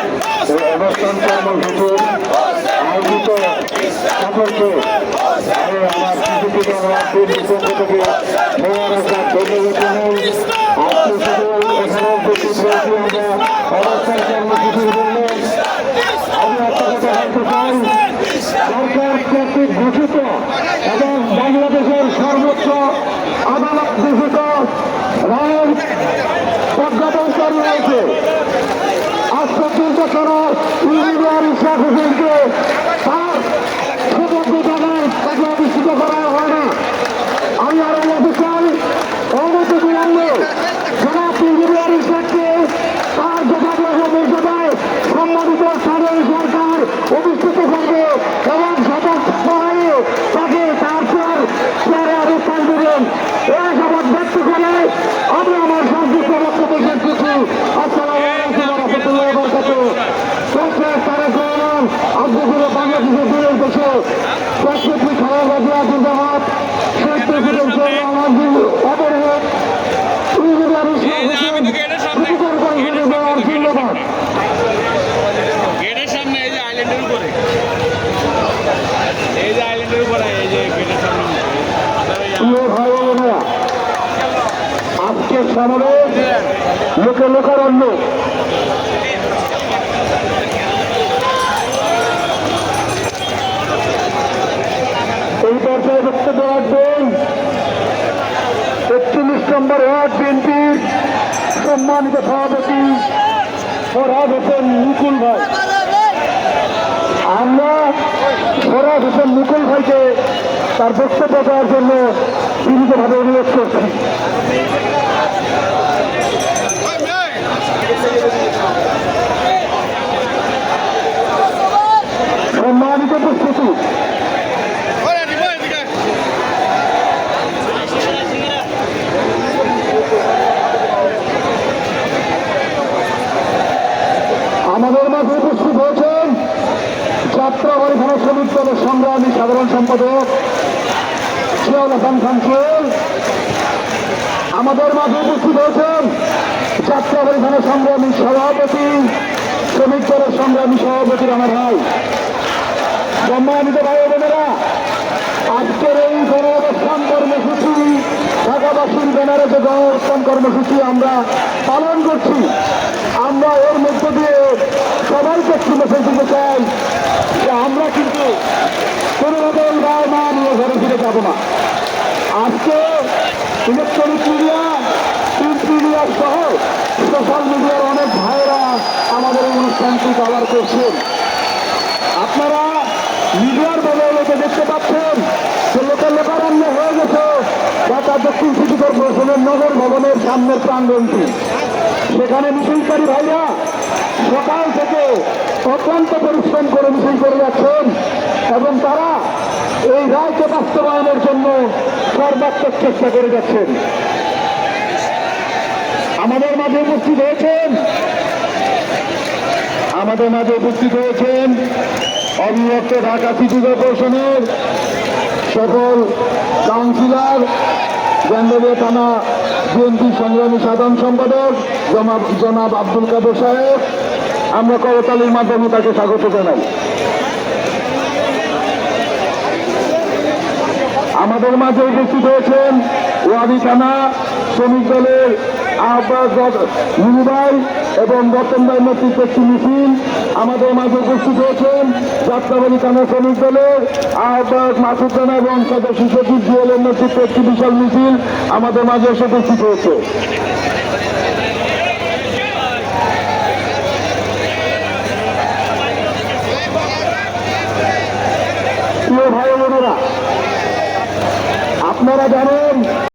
অবস্থান কর্মসূচি আয়োজিত সকলকে আমার শিশুটিকে আমার পক্ষ থেকে ধন্যবাদ জানাই। আজকে শুধু এখানে উপস্থিত হয়েছি আমরা অবস্থান কর্মসূচির জন্য। আমি একটা কথা বলতে চাই, সরকার কর্তৃক ঘোষিত এবং বাংলাদেশের সর্বোচ্চ আদালত ঘোষিত রায়ের প্রজ্ঞাপন রয়েছে। আজ পর্যন্ত তারা ইঞ্জিনিয়ার ইশরাক হোসেনকে তার সুযোগ্য জায়গায় তাকে অধিষ্ঠিত করা হয় না। আমি আরো বলতে চাই, অনতি বিলম্বে জনাব ইঞ্জিনিয়ার ইশরাককে তার যথাযথ মর্যাদায় সম্মানিত স্থানীয় সরকার অধিষ্ঠিত করবে এবং শপথ পড়াইয়ে তাকে তারপর চেয়ারে অবস্থান দেবেন। এই শপথ ব্যক্ত করে আমি আমার সংক্ষিপ্ত বক্তব্য শেষ করছি। আসসালামু আলাইকুম ওয়া রাহমাতুল্লাহি ওয়া বারাকাতুহু। তারেক রহমান আব্দুল বাংলাদেশের দূরের দেশে প্রত্যেকটি খেলার রাজা আব্দুল শেখ প্রেসিডেন্ট অবরোধ ধন্যবাদ। গেটের সামনে এই যে আইল্যান্ডের উপরে এই যে গেটের সামনে আজকের সমাবেশ লোকে লোকারণ্য। এই পর্যায়ে বক্তব্য রাখবেন 41 নম্বর ওয়ার্ড বিএনপির সম্মানিত সভাপতি ফরহাদ হোসেন মুকুল ভাই। আমরা ফরহাদ হোসেন মুকুল ভাইকে তার বক্তব্য দেওয়ার জন্য বিনীতভাবে অনুরোধ করছি। সম্মানিত উপস্থিতি, আমাদের মাঝে উপস্থিত হয়েছেন যাত্রাবাড়ি থানা শ্রমিক দলের সংগ্রামী সাধারণ সম্পাদক শিয়াউল হাসান খান সোহেল। আমাদের মাঝে উপস্থিত হয়েছেন যাত্রাবাড়ি থানা সংগ্রামী সভাপতি শ্রমিক দলের সংগ্রামী সভাপতি আমার ভাই। সম্মানিত ভাই বোনেরা, আজকের এই গণ অবস্থান কর্মসূচি ঢাকাবাসীর ব্যানারে যে গণ অবস্থান কর্মসূচি আমরা পালন করছি, আমরা এর মধ্য দিয়ে সবাইকে একটু মেসেজ দিতে চাই যে আমরা কিন্তু কোনোভাবে রায় না নিয়ে ঘরে ফিরে যাব না। আজকে ইলেকট্রনিক মিডিয়া, প্রিন্ট মিডিয়া সহ সোশ্যাল মিডিয়ার অনেক ভাইয়েরা আমাদের এই অনুষ্ঠানটি কভার করছেন। আপনারা মিডিয়ার বদৌলতে দেখতে পাচ্ছেন যে লোকের লোকারণ্য হয়ে গেছে ঢাকা দক্ষিণ সিটি কর্পোরেশনের নগর ভবনের সামনের প্রাঙ্গণটি। সেখানে মিছিলকারী ভাইরা সকাল থেকে অত্যন্ত পরিশ্রম করে মিছিল করে যাচ্ছেন এবং তারা এই রায়কে বাস্তবায়নের জন্য সর্বাত্মক চেষ্টা করে যাচ্ছেন। আমাদের মাঝে উপস্থিত হয়েছেন অবিভক্ত ঢাকা সিটি কর্পোরেশনের সকল কাউন্সিলর, গেন্দারিয়া থানা বিএনপি সংগ্রামী সাধারণ সম্পাদক জনাব আব্দুল কাদের সাহেব। আমরা করতালির মাধ্যমে তাকে স্বাগত জানাই। আমাদের মাঝে উপস্থিত হয়েছেন ওয়াদি থানা শ্রমিক দলের আহ্বায়ক মিনু ভাই এবং রতন ভাই নেতৃত্বে একটি মিছিল। আমাদের মাঝে উপস্থিত হয়েছেন যাত্রাবাড়ি থানা শ্রমিক দলের আহ্বায়ক মাসুদ রানা এবং সদস্য সচিব জুয়েলের নেতৃত্বে একটি বিশাল মিছিল আমাদের মাঝে এসে উপস্থিত হয়েছে। প্রিয় ভাই বোনেরা, আপনারা জানেন